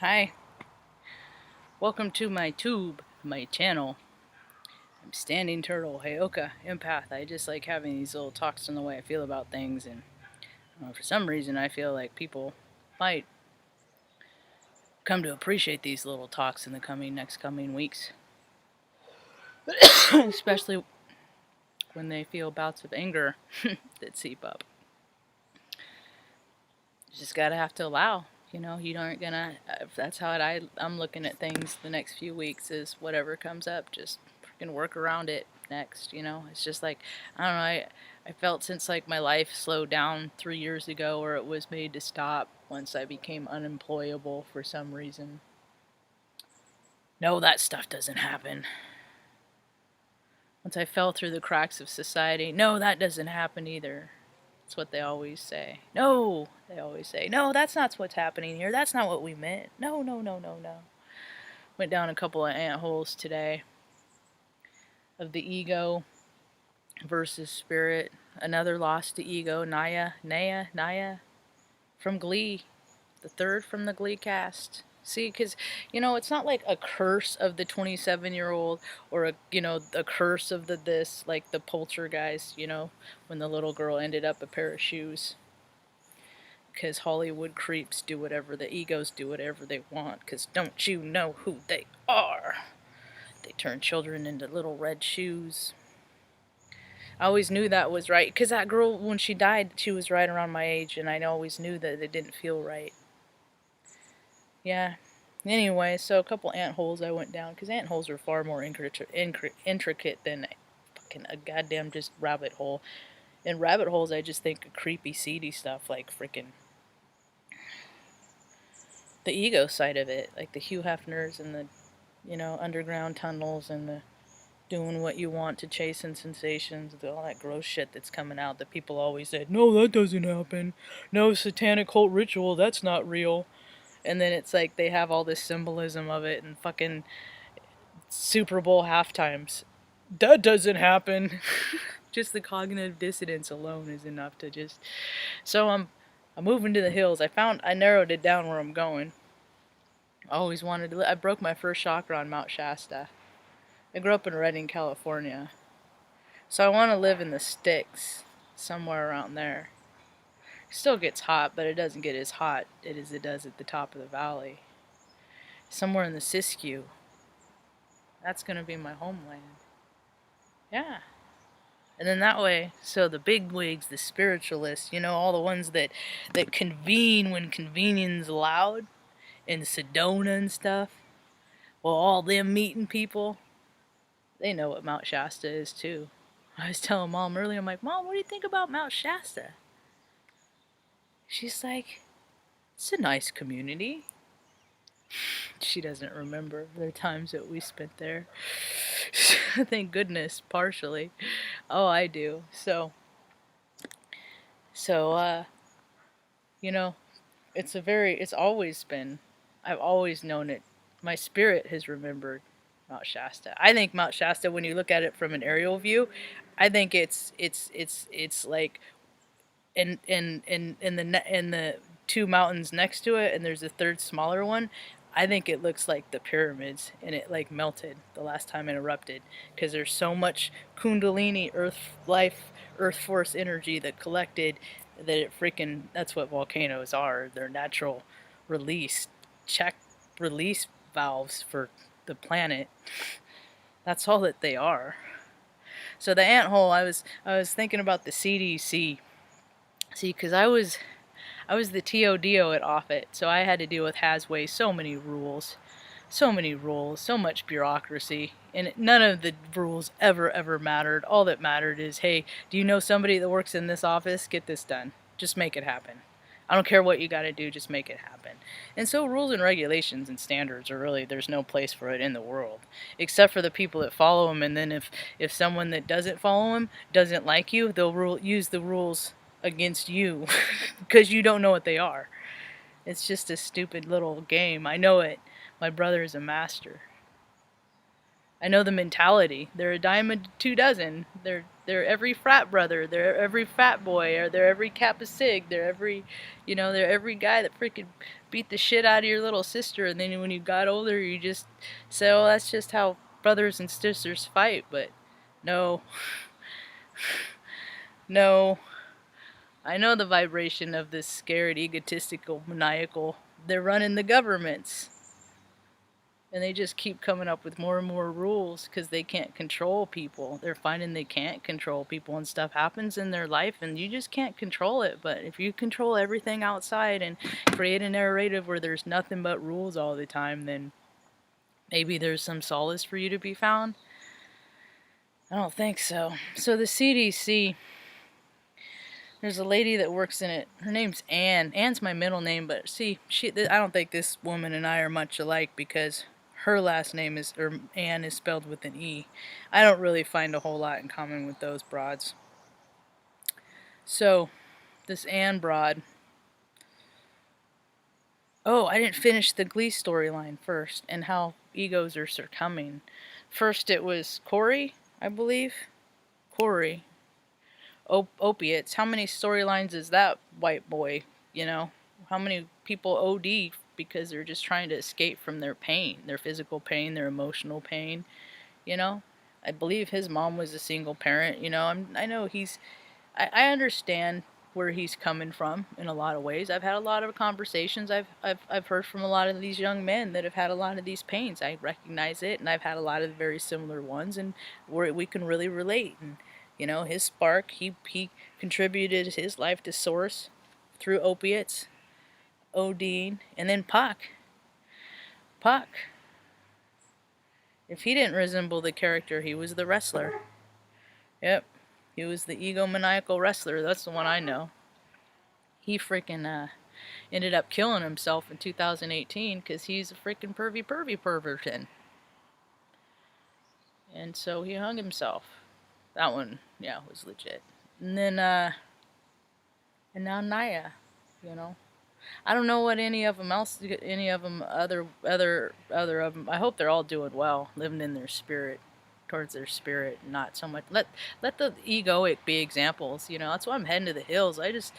Hi, welcome to my tube, my channel. I'm Standing Turtle, Heyoka, Empath. I just like having these little talks on the way I feel about things, and for some reason I feel like people might come to appreciate these little talks in the next coming weeks, especially when they feel bouts of anger that seep up. You just gotta have to allow. You aren't gonna. That's how I'm looking at things the next few weeks. Is whatever comes up, just freaking work around it next. It's just like I don't know. I felt since like my life slowed down 3 years ago, or it was made to stop once I became unemployable for some reason. No, that stuff doesn't happen. Once I fell through the cracks of society, no, that doesn't happen either. That's what they always say. No, they always say, no, that's not what's happening here. That's not what we meant. No, no, no, no, no. Went down a couple of ant holes today of the ego versus spirit. Another loss to ego. Naya from Glee. The third from the Glee cast. See, because, it's not like a curse of the 27-year-old or a curse of the this, like the poltergeist, when the little girl ended up a pair of shoes. Because Hollywood creeps do whatever, the egos do whatever they want, because don't you know who they are? They turn children into little red shoes. I always knew that was right, because that girl, when she died, she was right around my age, and I always knew that it didn't feel right. Yeah. Anyway, so a couple ant holes I went down, because ant holes are far more intricate than a goddamn just rabbit hole. In rabbit holes, I just think of creepy, seedy stuff, like freaking the ego side of it, like the Hugh Hefners and the, underground tunnels and the doing what you want to chasing sensations, all that gross shit that's coming out that people always said, no, that doesn't happen. No satanic cult ritual, that's not real. And then it's like they have all this symbolism of it and fucking Super Bowl halftimes. That doesn't happen. Just the cognitive dissonance alone is enough to just. So I'm moving to the hills. I narrowed it down where I'm going. I always wanted to. I broke my first chakra on Mount Shasta. I grew up in Redding, California. So I want to live in the sticks, somewhere around there. It still gets hot, but it doesn't get as hot as it does at the top of the valley. Somewhere in the Siskiyou. That's going to be my homeland. Yeah. And then that way, so the big wigs, the spiritualists, all the ones that convene when convening's allowed, in Sedona and stuff, well, all them meeting people, they know what Mount Shasta is too. I was telling Mom earlier, I'm like, Mom, what do you think about Mount Shasta? She's like, it's a nice community. She doesn't remember the times that we spent there. Thank goodness, partially. Oh, I do. So, so, it's always been, I've always known it. My spirit has remembered Mount Shasta. I think Mount Shasta, when you look at it from an aerial view, I think it's like in the two mountains next to it, and there's a third smaller one. I think it looks like the pyramids, and it like melted the last time it erupted, because there's so much Kundalini Earth force energy that collected that it freaking. That's what volcanoes are. They're natural release check release valves for the planet. That's all that they are. So the ant hole. I was thinking about the CDC. See, because I was the TODO at Offutt, so I had to deal with Hasway. So many rules, so much bureaucracy, and none of the rules ever mattered. All that mattered is, hey, do you know somebody that works in this office? Get this done. Just make it happen. I don't care what you got to do, just make it happen. And so rules and regulations and standards are really, there's no place for it in the world, except for the people that follow them. And then if someone that doesn't follow them doesn't like you, they'll use the rules against you because you don't know what they are. It's just a stupid little game. I know it. My brother is a master. I know the mentality. They're a dime a two dozen. They're every frat brother. They're every fat boy. Or they're every Kappa Sig. They're every, they're every guy that freaking beat the shit out of your little sister. And then when you got older, you just said, oh, that's just how brothers and sisters fight. But no. No. I know the vibration of this scared, egotistical, maniacal. They're running the governments. And they just keep coming up with more and more rules because they can't control people. They're finding they can't control people, and stuff happens in their life and you just can't control it. But if you control everything outside and create a narrative where there's nothing but rules all the time, then maybe there's some solace for you to be found. I don't think so. So the CDC, there's a lady that works in it. Her name's Anne. Anne's my middle name, but see, I don't think this woman and I are much alike because her last name Anne is spelled with an E. I don't really find a whole lot in common with those broads. So, this Anne broad. Oh, I didn't finish the Glee storyline first and how egos are succumbing. First it was Corey, I believe. Corey. Opiates. How many storylines is that white boy? How many people OD because they're just trying to escape from their pain, their physical pain, their emotional pain. I believe his mom was a single parent. I know I understand where he's coming from in a lot of ways. I've had a lot of conversations. I've heard from a lot of these young men that have had a lot of these pains. I recognize it, and I've had a lot of very similar ones, and where we can really relate. And his spark, he contributed his life to source through opiates, ODing, and then Puck. If he didn't resemble the character, he was the wrestler. Yep, he was the egomaniacal wrestler. That's the one I know. He freaking ended up killing himself in 2018 because he's a freaking pervertin. And so he hung himself. That one, yeah, was legit. And then, and now Naya, I don't know what any of them other of them. I hope they're all doing well, living in their spirit, towards their spirit, not so much. Let the egoic be examples. That's why I'm heading to the hills. It's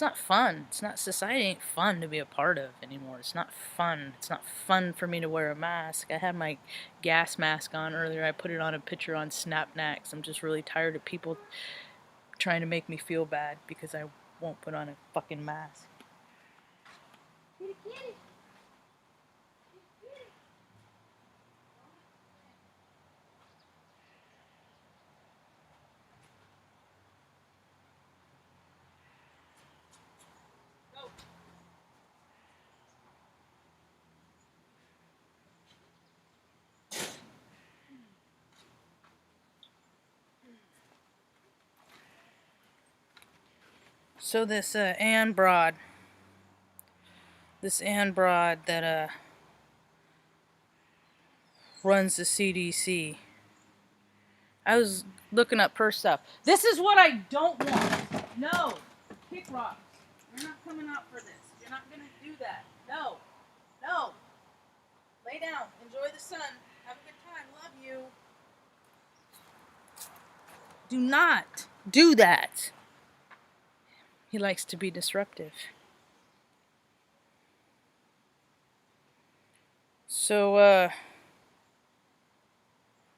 not fun. Society ain't fun to be a part of anymore. It's not fun. It's not fun for me to wear a mask. I had my gas mask on earlier. I put it on a picture on Snapnax. I'm just really tired of people trying to make me feel bad because I won't put on a fucking mask. So this Anne Broad that runs the CDC. I was looking up her stuff. This is what I don't want. No, kick rocks. You're not coming out for this. You're not gonna do that. No. Lay down. Enjoy the sun. Have a good time. Love you. Do not do that. He likes to be disruptive. So,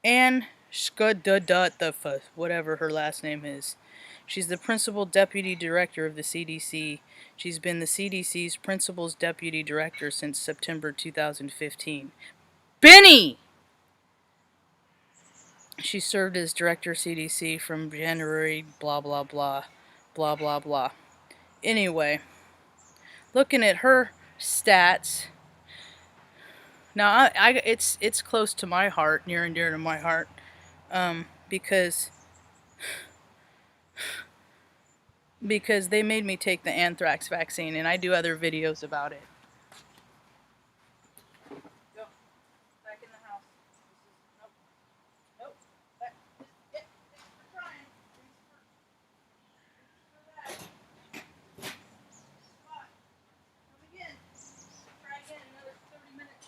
Anne Schududutha, whatever her last name is. She's the principal deputy director of the CDC. She's been the CDC's principal's deputy director since September 2015. Benny! She served as director of CDC from January, blah, blah, blah, blah, blah, blah. Anyway, looking at her stats. Now, it's close to my heart, near and dear to my heart, because they made me take the anthrax vaccine, and I do other videos about it. Go. Back in the house. Nope. Back. We're trying. Spot. Come again. Try again another 30 minutes.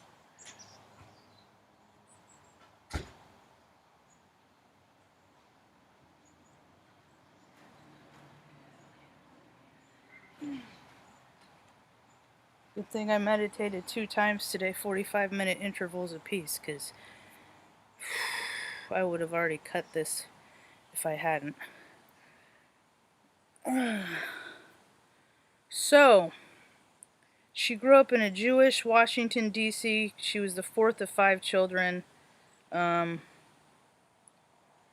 Good thing I meditated 2 times today, 45-minute intervals apiece, because I would have already cut this if I hadn't. So, she grew up in a Jewish Washington, D.C. She was the fourth of 5 children.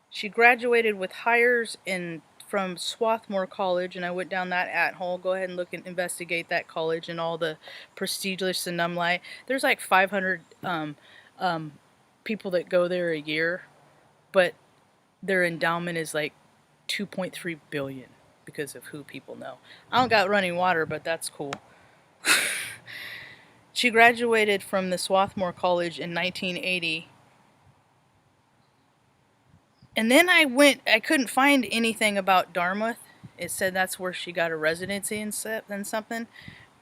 She graduated with hires from Swarthmore College, and I went down that at-hole. Go ahead and look and investigate that college and all the prestigious alumni. There's like 500 people that go there a year, but their endowment is like 2.3 billion because of who people know. I don't got running water, but that's cool. She graduated from the Swarthmore College in 1980. And then I couldn't find anything about Dartmouth. It said that's where she got a residency and something.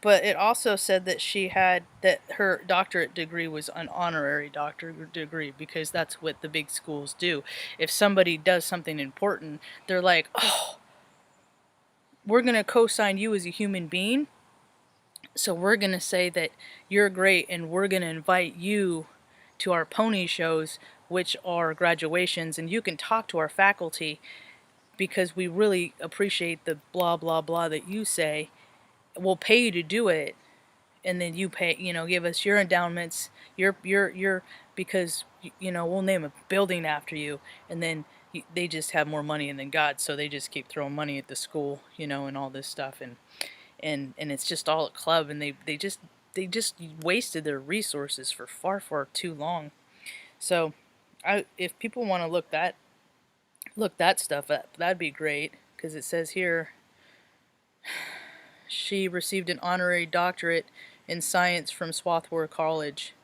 But it also said that her doctorate degree was an honorary doctorate degree, because that's what the big schools do. If somebody does something important, they're like, oh, we're going to co-sign you as a human being. So we're going to say that you're great, and we're going to invite you to our pony shows, which are graduations, and you can talk to our faculty because we really appreciate the blah blah blah that you say. We'll pay you to do it, and then you pay, give us your endowments, your because we'll name a building after you, and then they just have more money than God, so they just keep throwing money at the school, and all this stuff, and it's just all a club, and they just wasted their resources for far too long. So, if people want to look that stuff up, that'd be great, because it says here she received an honorary doctorate in science from Swarthmore College,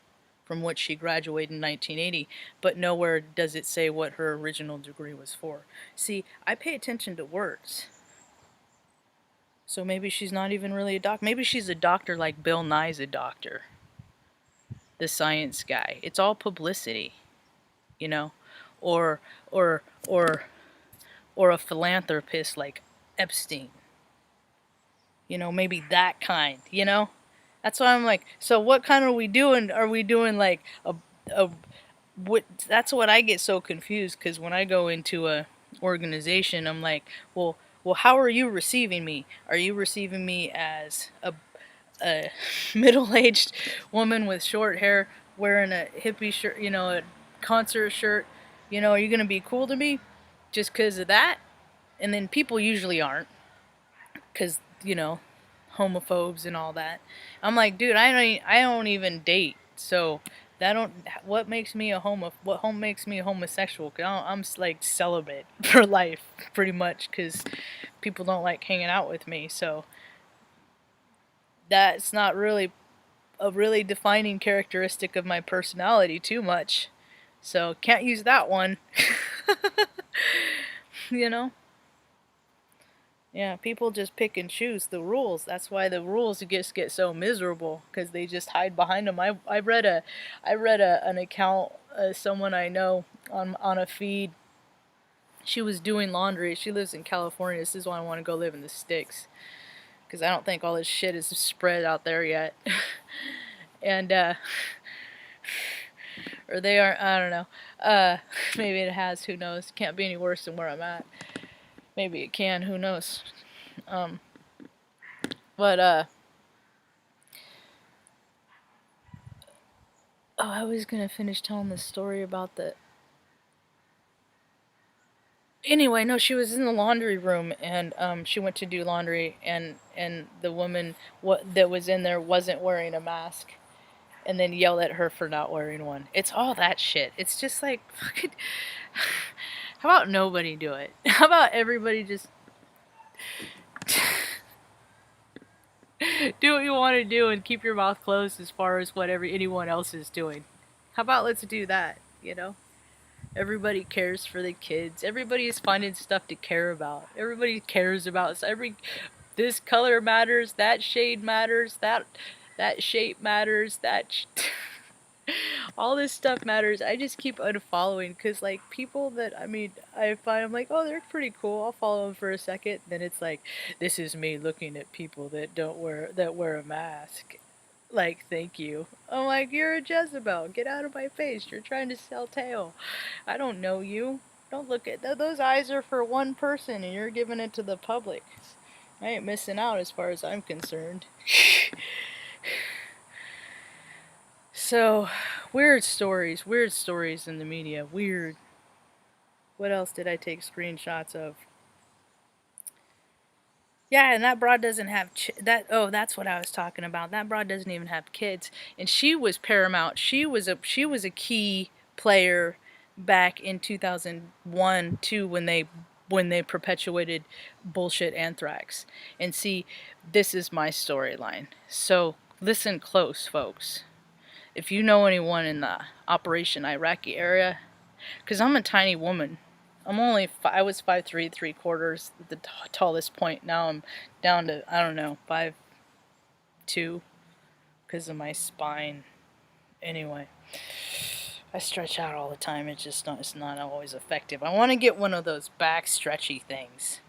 from which she graduated in 1980, but nowhere does it say what her original degree was for. See, I pay attention to words. So maybe she's not even really a doctor. Maybe she's a doctor like Bill Nye's a doctor, the science guy. It's all publicity, or or or or a philanthropist like Epstein. Maybe that kind. That's why I'm like, so what kind are we doing? Are we doing like what? That's what I get so confused, because when I go into a organization, I'm like, well, how are you receiving me? Are you receiving me as a middle-aged woman with short hair wearing a hippie shirt, a concert shirt? Are you gonna be cool to me just because of that? And then people usually aren't, because homophobes and all that. I'm like, dude, I don't even date, so what makes me a homosexual? I'm like celibate for life, pretty much, because people don't like hanging out with me. So that's not really a really defining characteristic of my personality too much. So can't use that one. Yeah, people just pick and choose the rules. That's why the rules just get so miserable, because they just hide behind them. I read an account, someone I know on a feed. She was doing laundry. She lives in California. This is why I want to go live in the sticks, because I don't think all this shit is spread out there yet. And or they aren't. I don't know. Maybe it has. Who knows? Can't be any worse than where I'm at. Maybe it can, who knows. But I was gonna finish telling the story about anyway, no, she was in the laundry room, and she went to do laundry, and the woman that was in there wasn't wearing a mask, and then yelled at her for not wearing one. It's all that shit. It's just like, fucking, how about nobody do it? How about everybody just do what you want to do and keep your mouth closed as far as whatever anyone else is doing? How about let's do that, Everybody cares for the kids. Everybody is finding stuff to care about. Everybody cares about this color matters, that shade matters, that shape matters, all this stuff matters. I just keep unfollowing, because like people that I find, I'm like, oh, they're pretty cool, I'll follow them for a second. Then it's like, this is me looking at people that wear a mask. Like, thank you. I'm like, you're a Jezebel. Get out of my face. You're trying to sell tail. I don't know you. Don't look at those eyes are for one person and you're giving it to the public. I ain't missing out as far as I'm concerned. So, weird stories in the media. Weird. What else did I take screenshots of? Yeah, and that broad doesn't have that. Oh, that's what I was talking about. That broad doesn't even have kids, and she was paramount. She was a key player back in 2001 too when they perpetuated bullshit anthrax. And see, this is my storyline. So listen close, folks. If you know anyone in the Operation Iraqi area, because I'm a tiny woman. I was 5'3¾", the tallest point. Now I'm down to, I don't know, 5'2", because of my spine. Anyway, I stretch out all the time. It's not always effective. I want to get one of those back stretchy things.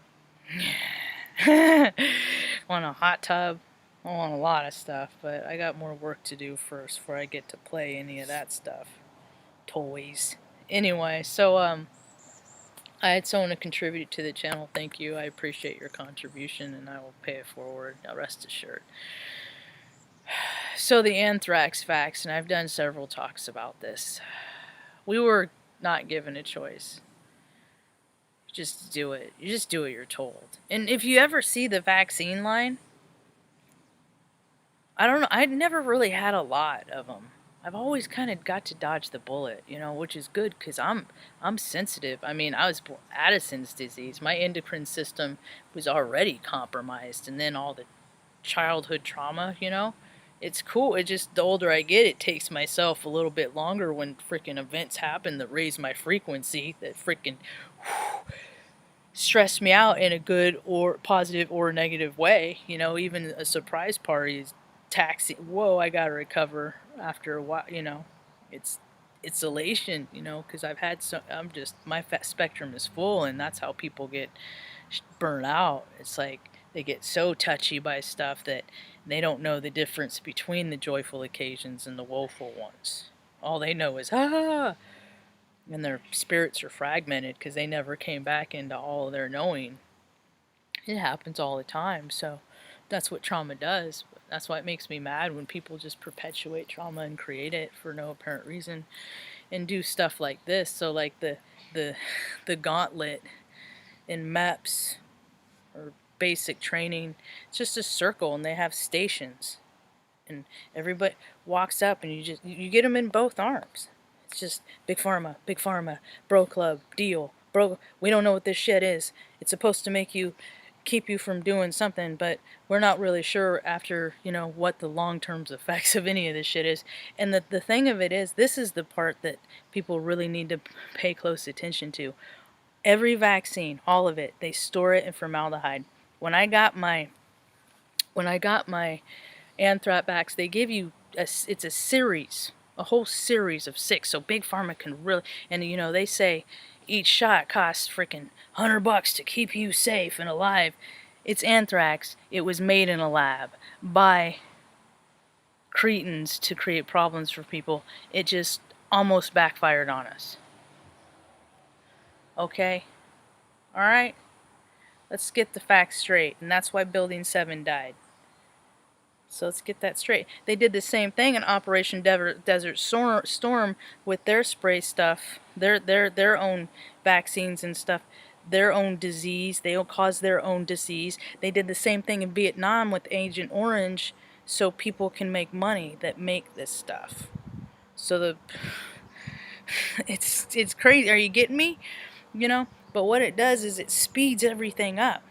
Want a hot tub. I want a lot of stuff, but I got more work to do first before I get to play any of that stuff. Toys. Anyway, so I had someone to contribute to the channel. Thank you. I appreciate your contribution, and I will pay it forward. Now, rest assured. So the anthrax facts, and I've done several talks about this. We were not given a choice. Just do it. You just do what you're told. And if you ever see the vaccine line, I don't know. I never really had a lot of them. I've always kind of got to dodge the bullet, which is good because I'm sensitive. I mean, I was born Addison's disease. My endocrine system was already compromised, and then all the childhood trauma, It's cool. It just, the older I get, it takes myself a little bit longer when freaking events happen that raise my frequency, that freaking stress me out in a good or positive or negative way. Even a surprise party is taxing. Whoa, I gotta recover after a while. It's elation. Because I've had my fat spectrum is full, and that's how people get burnt out. It's like they get so touchy by stuff that they don't know the difference between the joyful occasions and the woeful ones. All they know is and their spirits are fragmented because they never came back into all their knowing. It happens all the time, so that's what trauma does. That's why it makes me mad when people just perpetuate trauma and create it for no apparent reason and do stuff like this. So like the gauntlet in MEPS or basic training, it's just a circle and they have stations. And everybody walks up and you get them in both arms. It's just big pharma, bro club, deal, bro. We don't know what this shit is. It's supposed to keep you from doing something, but we're not really sure after, what the long-term effects of any of this shit is. And the thing of it is, this is the part that people really need to pay close attention to. Every vaccine, all of it, they store it in formaldehyde. When I got my anthrax, they give you it's a whole series of 6, so big pharma can really, and they say each shot costs freaking $100 to keep you safe and alive. It's anthrax. It was made in a lab by cretins to create problems for people. It just almost backfired on us. Okay? Alright? Let's get the facts straight, and that's why Building 7 died. So let's get that straight. They did the same thing in Operation Desert Storm with their spray stuff, their own vaccines and stuff, their own disease. They'll cause their own disease. They did the same thing in Vietnam with Agent Orange, so people can make money that make this stuff. So it's crazy. Are you getting me? But what it does is it speeds everything up.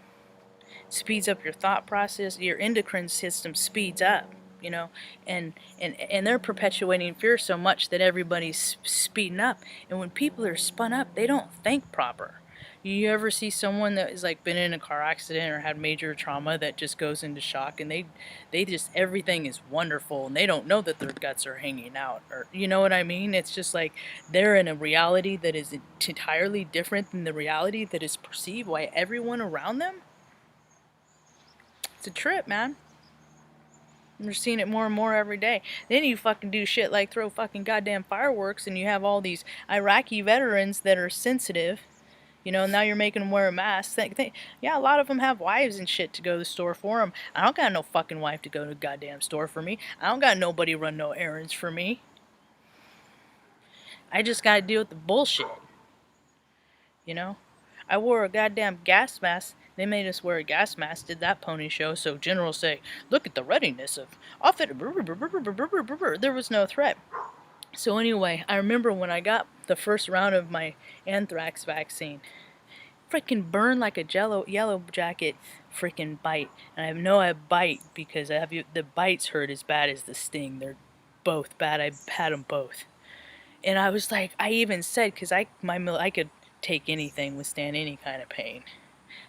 Speeds up your thought process. Your endocrine system speeds up, and they're perpetuating fear so much that everybody's speeding up. And when people are spun up, they don't think proper. You ever see someone that is like been in a car accident or had major trauma that just goes into shock, and they just, everything is wonderful and they don't know that their guts are hanging out, or you know what I mean? It's just like they're in a reality that is entirely different than the reality that is perceived by everyone around them. It's a trip, man. We're seeing it more and more every day. Then you fucking do shit like throw fucking goddamn fireworks, and you have all these Iraqi veterans that are sensitive. You know, now you're making them wear a mask. Yeah, a lot of them have wives and shit to go to the store for them. I don't got no fucking wife to go to the goddamn store for me. I don't got nobody run no errands for me. I just gotta deal with the bullshit. You know? I wore a goddamn gas mask. They made us wear a gas mask, did that pony show, so generals say, look at the readiness of office. There was no threat. So anyway, I remember when I got the first round of my anthrax vaccine, freaking burned like a yellow jacket freaking bite. And I know I bite because the bites hurt as bad as the sting. They're both bad. I've had them both. And I was like, I even said, because I could take anything, withstand any kind of pain.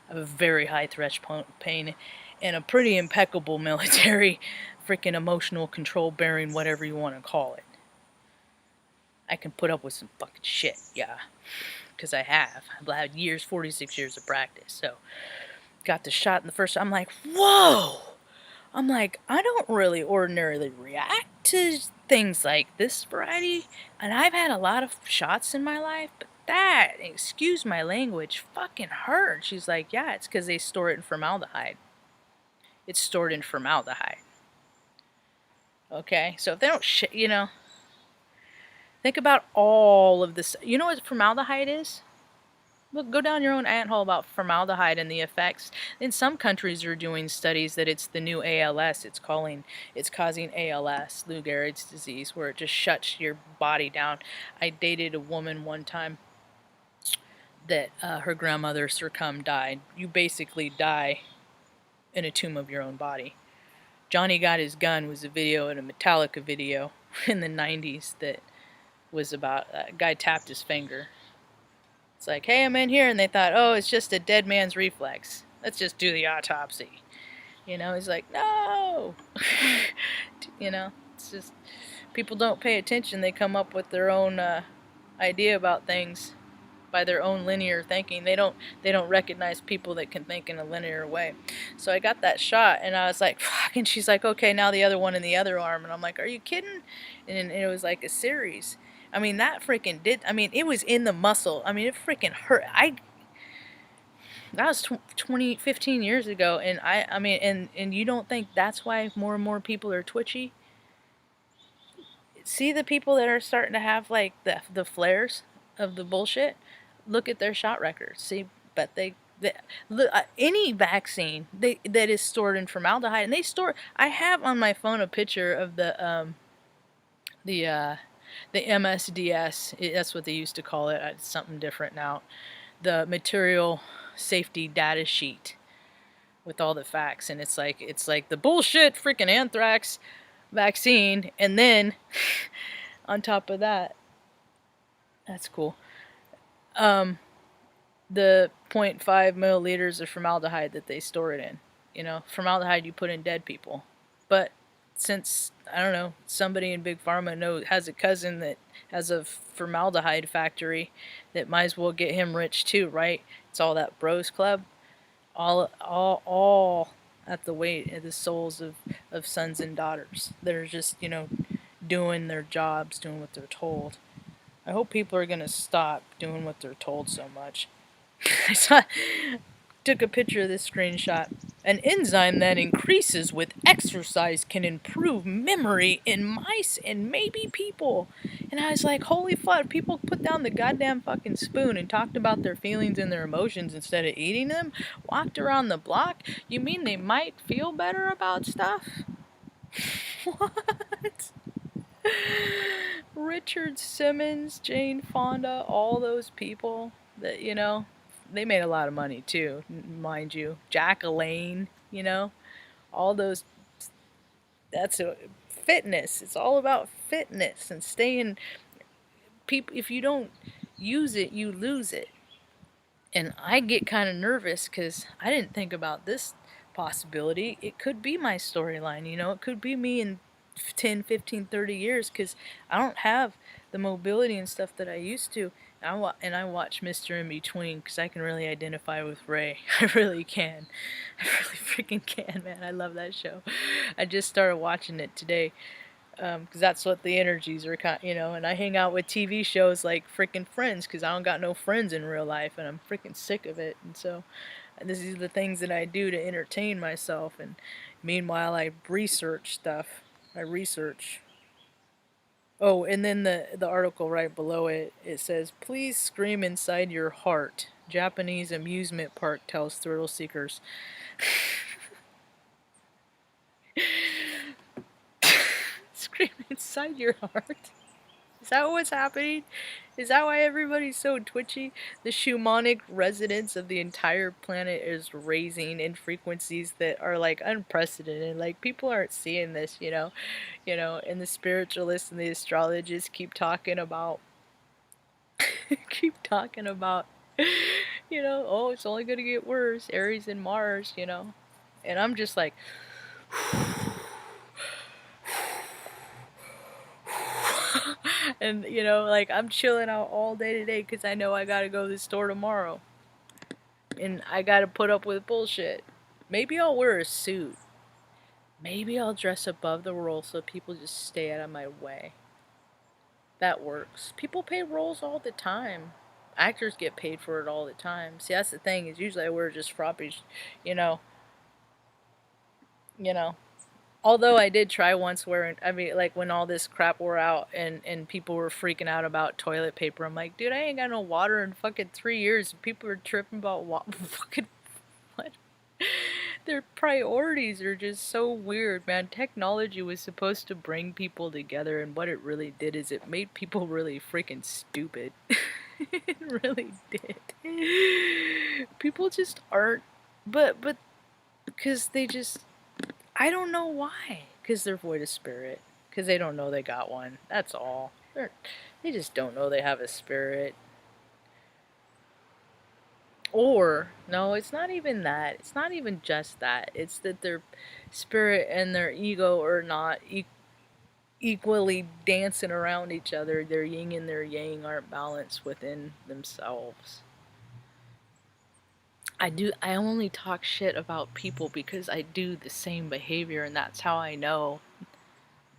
I have a very high threshold pain and a pretty impeccable military freaking emotional control bearing, whatever you want to call it. I can put up with some fucking shit, yeah. Because I have. I've had 46 years of practice. So, got the shot in the first, I'm like, whoa! I'm like, I don't really ordinarily react to things like this variety. And I've had a lot of shots in my life, but that, excuse my language, fucking hurt. She's like, yeah, it's because they store it in formaldehyde. It's stored in formaldehyde. Okay, so if they don't think about all of this. You know what formaldehyde is? Look, go down your own ant hole about formaldehyde and the effects. In some countries are doing studies that it's the new ALS. It's causing ALS, Lou Gehrig's disease, where it just shuts your body down. I dated a woman one time that her grandmother died. You basically die in a tomb of your own body. Johnny Got His Gun was a video, in a Metallica video in the 90s that was about a guy tapped his finger. It's like, hey, I'm in here, and they thought, oh, it's just a dead man's reflex. Let's just do the autopsy. You know, he's like, no! You know, it's just, people don't pay attention. They come up with their own idea about things by their own linear thinking. They don't recognize people that can think in a linear way. So I got that shot, and I was like, fuck, and she's like, okay, now the other one in the other arm. And I'm like, are you kidding? And it was like a series. I mean, that freaking it was in the muscle. I mean, it freaking hurt. That was 15 years ago, and and you don't think that's why more and more people are twitchy? See the people that are starting to have, like, the flares of the bullshit? Look at their shot records. See, but look, any vaccine that is stored in formaldehyde, and I have on my phone a picture of the MSDS, that's what they used to call it. It's something different now. The material safety data sheet with all the facts, and it's like the bullshit freaking anthrax vaccine, and then on top of that, that's cool. The 0.5 milliliters of formaldehyde that they store it in. You know, formaldehyde you put in dead people, but since, I don't know, somebody in Big Pharma has a cousin that has a formaldehyde factory, that might as well get him rich too, right? It's all that bros club. All at the weight of the souls of sons and daughters. They're just, doing their jobs, doing what they're told. I hope people are going to stop doing what they're told so much. Took a picture of this screenshot. An enzyme that increases with exercise can improve memory in mice and maybe people. And I was like, holy fuck, people put down the goddamn fucking spoon and talked about their feelings and their emotions instead of eating them, walked around the block. You mean they might feel better about stuff? What? Richard Simmons, Jane Fonda, all those people that, they made a lot of money too, mind you. Jack Elaine, all those. That's fitness. It's all about fitness and staying. People, if you don't use it, you lose it. And I get kind of nervous because I didn't think about this possibility. It could be my storyline, it could be me in 10, 15, 30 years, because I don't have the mobility and stuff that I used to. And I watch Mr. In Between because I can really identify with Ray. I really can. I really freaking can, man. I love that show. I just started watching it today. Because that's what the energies are, and I hang out with TV shows like freaking Friends, because I don't got no friends in real life, and I'm freaking sick of it, and so this is the things that I do to entertain myself, and meanwhile I research stuff. I research. Oh, and then the article right below it, it says, "Please scream inside your heart. Japanese amusement park tells thrill seekers." Scream inside your heart. Is that what's happening? Is that why everybody's so twitchy? The shamanic resonance of the entire planet is raising in frequencies that are like unprecedented. Like, people aren't seeing this, and the spiritualists and the astrologists keep talking about keep talking about oh, it's only gonna get worse. Aries and Mars, And I'm just like, and like, I'm chilling out all day today because I know I gotta go to the store tomorrow, and I gotta put up with bullshit. Maybe I'll wear a suit. Maybe I'll dress above the roll so people just stay out of my way. That works. People pay rolls all the time. Actors get paid for it all the time. See, that's the thing, is usually I wear just frappies, you know, you know. Although I did try once wearing, I mean, like when all this crap wore out and people were freaking out about toilet paper. I'm like, dude, I ain't got no water in fucking 3 years. People are tripping about fucking what? Their priorities are just so weird, man. Technology was supposed to bring people together, and what it really did is it made people really freaking stupid. It really did. People just aren't, but because they just, I don't know why. Because they're void of spirit. Because they don't know they got one. That's all. They just don't know they have a spirit. Or, no, it's not even that. It's not even just that. It's that their spirit and their ego are not equally dancing around each other. Their yin and their yang aren't balanced within themselves. I only talk shit about people because I do the same behavior, and that's how I know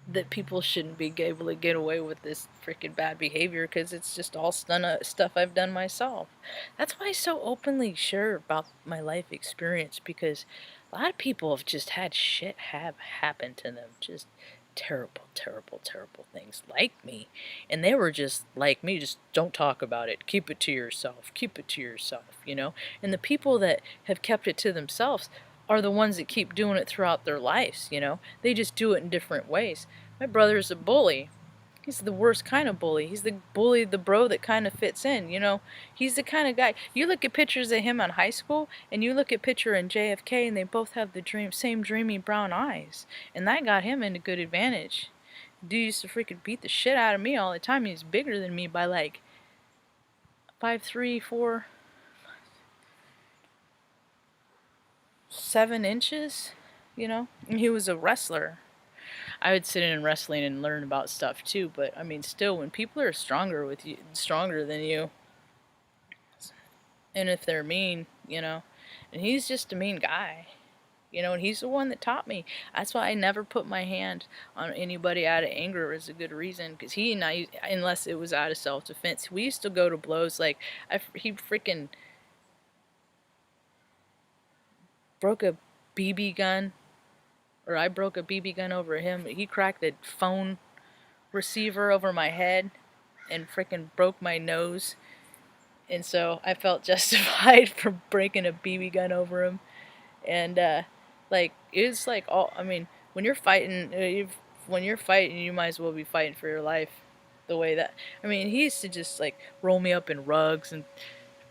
that people shouldn't be able to get away with this freaking bad behavior, because it's just all stuff I've done myself. That's why I'm so openly sure about my life experience, because a lot of people have just had shit have happened to them. Just terrible, terrible, terrible things like me. And they were just like me, just don't talk about it. Keep it to yourself. Keep it to yourself. And the people that have kept it to themselves are the ones that keep doing it throughout their lives. They just do it in different ways. My brother's a bully. He's the worst kind of bully. He's the bully, the bro that kind of fits in. He's the kind of guy. You look at pictures of him in high school, and you look at picture in JFK, and they both have the same dreamy brown eyes. And that got him into good advantage. Dude used to freaking beat the shit out of me all the time. He was bigger than me by like 5'3", 4, 7 inches. And he was a wrestler. I would sit in wrestling and learn about stuff too, but I mean, still, when people are stronger than you, and if they're mean, and he's just a mean guy, and he's the one that taught me. That's why I never put my hand on anybody out of anger. Is a good reason, because he and I, unless it was out of self-defense, we used to go to blows. Like, he freaking broke a BB gun. Or I broke a BB gun over him. He cracked a phone receiver over my head and freaking broke my nose. And so I felt justified for breaking a BB gun over him. And it's like all, I mean, when you're fighting, you might as well be fighting for your life. The way that, I mean, he used to just like roll me up in rugs and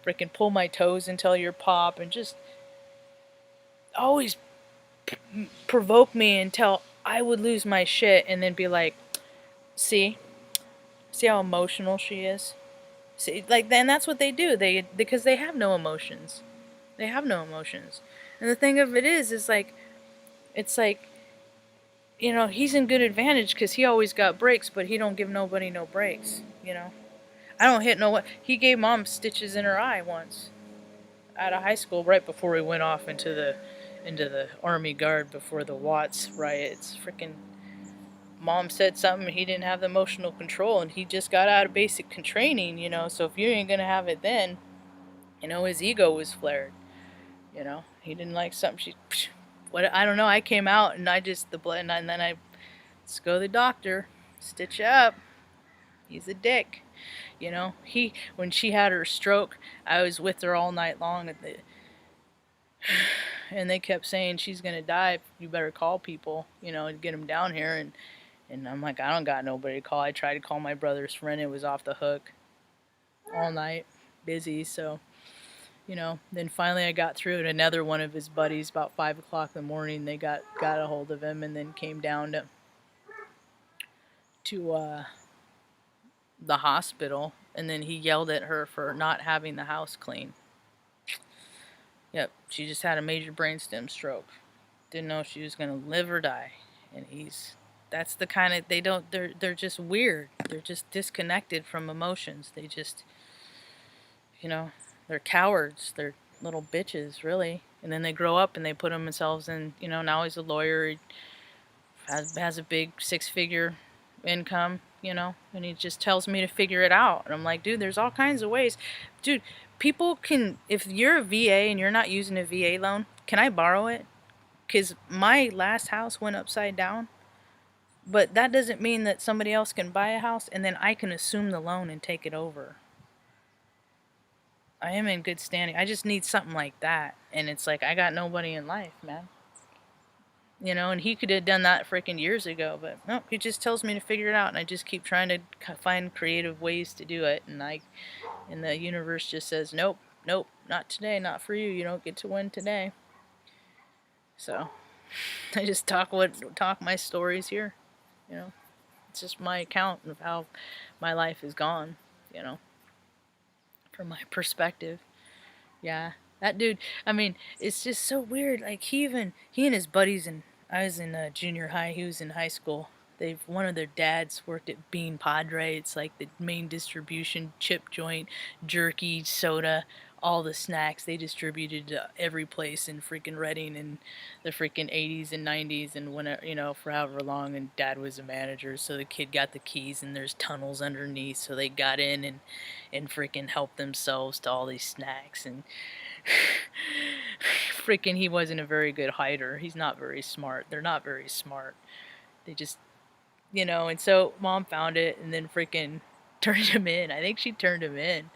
freaking pull my toes until you're pop, and just always provoke me until I would lose my shit, and then be like, see how emotional she is. See, like, then that's what they do. Because they have no emotions. They have no emotions. And the thing of it is like, it's like, he's in good advantage because he always got breaks, but he don't give nobody no breaks. I don't hit no one. He gave mom stitches in her eye once out of high school, right before we went off into the into the Army Guard before the Watts riots. Freaking mom said something, he didn't have the emotional control, and he just got out of basic training, you know. So if you ain't gonna have it then, you know, his ego was flared. You know, he didn't like something. What, I don't know. I came out and I just the blood, and then I let's go to the doctor, stitch you up. He's a dick. You know, when she had her stroke, I was with her all night long and they kept saying she's gonna die. You better call people, you know, and get them down here. And I'm like, I don't got nobody to call. I tried to call my brother's friend. It was off the hook all night, busy. So, you know, then finally I got through to another one of his buddies about 5 o'clock in the morning. They got a hold of him and then came down to the hospital. And then he yelled at her for not having the house clean. Yep, she just had a major brainstem stroke. Didn't know if she was gonna live or die. And that's the kind of, they're just weird. They're just disconnected from emotions. They just, you know, they're cowards. They're little bitches, really. And then they grow up and they put themselves in, you know, now he's a lawyer. He has a big 6-figure income, you know, and he just tells me to figure it out. And I'm like, dude, there's all kinds of ways. Dude, people can, if you're a VA and you're not using a VA loan, can I borrow it? Because my last house went upside down. But that doesn't mean that somebody else can buy a house and then I can assume the loan and take it over. I am in good standing. I just need something like that. And it's like, I got nobody in life, man. You know, and he could have done that freaking years ago, but no, he just tells me to figure it out, and I just keep trying to find creative ways to do it, and the universe just says, nope, nope, not today, not for you. You don't get to win today. So I just talk my stories here. You know, it's just my account of how my life has gone. You know, from my perspective. Yeah, that dude. I mean, it's just so weird. Like he and his buddies, and I was in junior high. He was in high school. One of their dads worked at Bean Padre. It's like the main distribution, chip joint, jerky, soda, all the snacks they distributed to every place in freaking Reading in the freaking 80s and 90s and whenever, you know, for however long. And dad was a manager, so the kid got the keys and there's tunnels underneath, so they got in and freaking helped themselves to all these snacks. And freaking he wasn't a very good hider. He's not very smart. They're not very smart. They just, you know, and so mom found it and then freaking turned him in. I think she turned him in.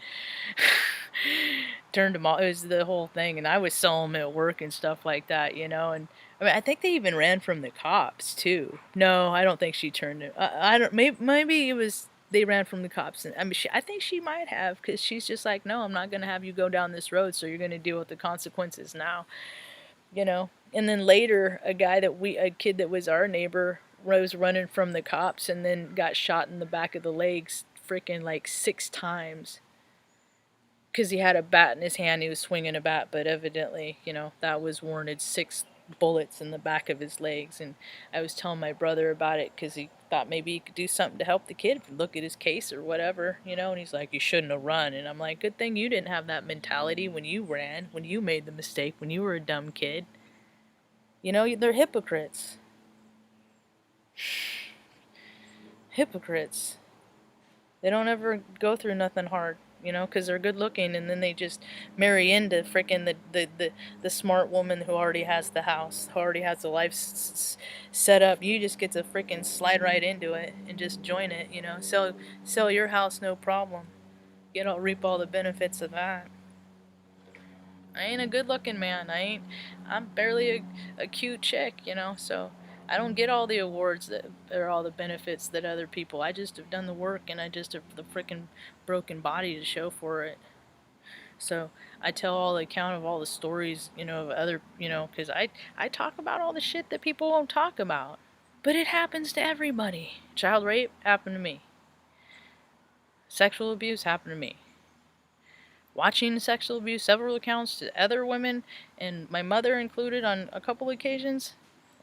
Turned him off. It was the whole thing, and I was selling him at work and stuff like that, you know. And I mean, I think they even ran from the cops too. No, I don't think she turned him. I don't. Maybe it was they ran from the cops. And I mean, I think she might have, because she's just like, no, I'm not gonna have you go down this road, so you're gonna deal with the consequences now, you know. And then later, a kid that was our neighbor was running from the cops and then got shot in the back of the legs, freaking like 6 times. Because he had a bat in his hand, he was swinging a bat, but evidently, you know, that was warranted 6 bullets in the back of his legs. And I was telling my brother about it because he thought maybe he could do something to help the kid, look at his case or whatever, you know. And he's like, you shouldn't have run. And I'm like, good thing you didn't have that mentality when you ran, when you made the mistake, when you were a dumb kid. You know, they're hypocrites. Hypocrites. They don't ever go through nothing hard, you know, because they're good looking, and then they just marry into freaking the smart woman who already has the house, who already has the life set up. You just get to freaking slide right into it and just join it, you know. Sell your house, no problem. Reap all the benefits of that. I ain't a good looking man. I'm barely a cute chick, you know, so I don't get all the awards that or all the benefits that other people. I just have done the work, and I just have the freaking broken body to show for it. So I tell all the account of all the stories, you know, of other, you know, because I talk about all the shit that people won't talk about. But it happens to everybody. Child rape happened to me. Sexual abuse happened to me. Watching sexual abuse, several accounts to other women, and my mother included on a couple occasions,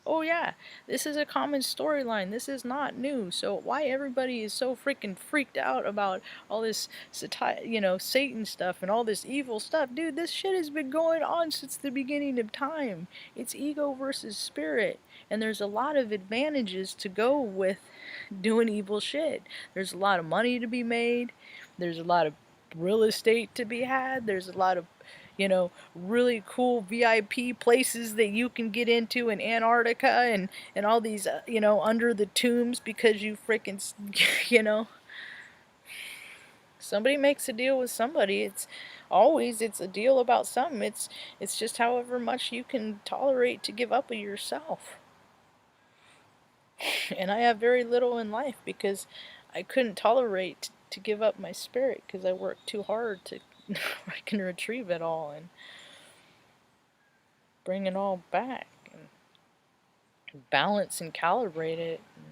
Oh yeah, this is a common storyline. This is not new. So why everybody is so freaking freaked out about all this Satan stuff and all this evil stuff? Dude, this shit has been going on since the beginning of time. It's ego versus spirit, and there's a lot of advantages to go with doing evil shit. There's a lot of money to be made. There's a lot of real estate to be had. There's a lot of really cool VIP places that you can get into in Antarctica and all these, under the tombs because you freaking, somebody makes a deal with somebody. It's a deal about something. It's just however much you can tolerate to give up of yourself. And I have very little in life because I couldn't tolerate to give up my spirit because I worked too hard to I can retrieve it all and bring it all back and balance and calibrate it. And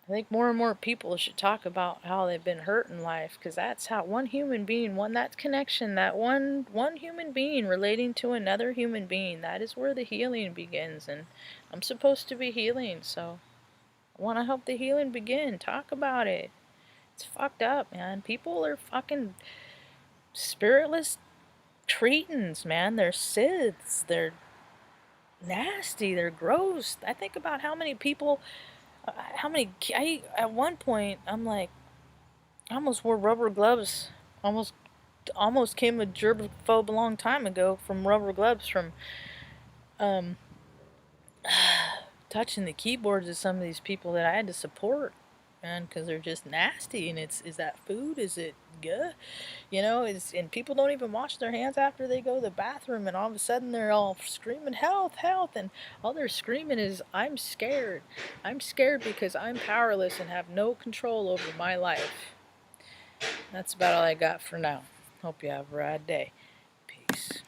I think more and more people should talk about how they've been hurt in life, because that's how one human being, that connection, that one human being relating to another human being, that is where the healing begins. And I'm supposed to be healing, so I want to help the healing begin. Talk about it. It's fucked up, man. People are fucking spiritless cretins, man. They're Siths. They're nasty. They're gross. I think about how many people, at one point, I'm like, I almost wore rubber gloves. Almost came a germaphobe a long time ago from rubber gloves from, um, touching the keyboards of some of these people that I had to support, man, because they're just nasty. And is that food? Is it good? And people don't even wash their hands after they go to the bathroom, and all of a sudden they're all screaming health, health, and all they're screaming is I'm scared. I'm scared because I'm powerless and have no control over my life. That's about all I got for now. Hope you have a rad day. Peace.